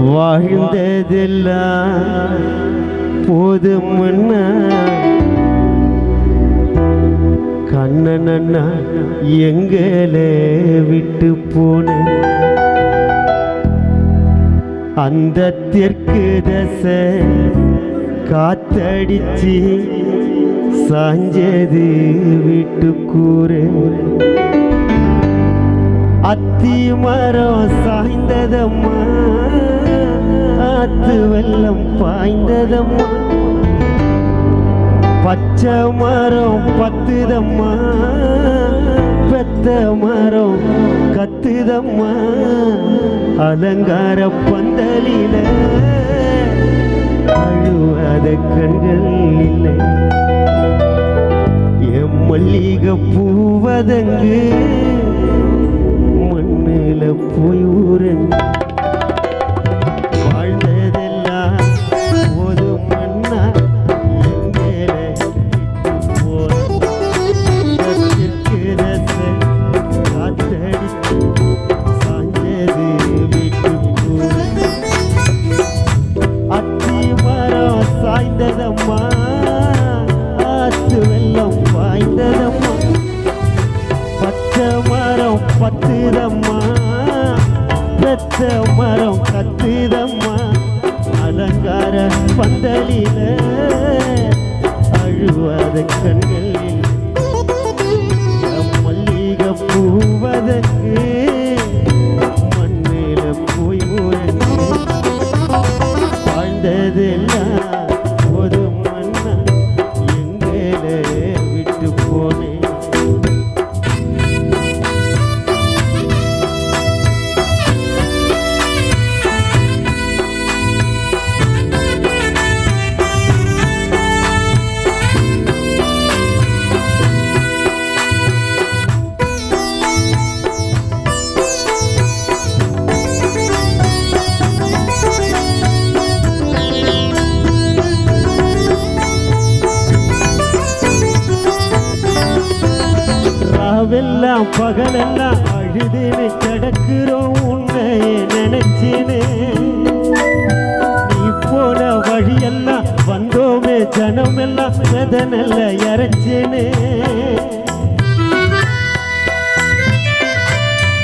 வாழ்ந்ததெல்லாம் போதுமன்னா கண்ணனண்ணா எங்களை விட்டு போன அந்த தெற்கு தசை காத்தடிச்சு சாஞ்சது வீட்டுக்கூறு அத்தி மரம் சாய்ந்ததம்மா ஆத்து வெள்ளம் பாய்ந்ததம்மா பச்சை மரம் பத்துதம்மா பெத்த மரம் கத்துதம்மா அலங்கார பந்தலில அழுவாத கண்கள் இல்லை என் மல்லிகை பூவதங்கு மண்ணில போய் ஊரங்க வாழ்ந்ததெல்லாம் போதும் மண்ணா எங்களை காத்தடிச்சு சாஞ்சது வீட்டுக்கு அத்தி மரம் சாய்ந்ததம்மா ஆத்து வெள்ளம் பாய்ந்ததம்மா பச்சை மரம் பத்துதம்மா பெத்த மரம் கத்துதம்மா அலங்கார பந்தலில அழுவாத கண்களில் மல்லிகை பூவதற்கு மண்ணில போய் ஊரங்கு வாழ்ந்ததெல்லாம் போதும் மண்ணா எங்களை விட்டு போனேன் ராவெல்லாம் பகலெல்லாம் அழுதுன்னு கிடக்குறோம் உன்னையே நினைச்சினே நீ போன வழியெல்லாம் வந்தோமே ஜனமெல்லாம் வெதனல்ல இறைச்சினே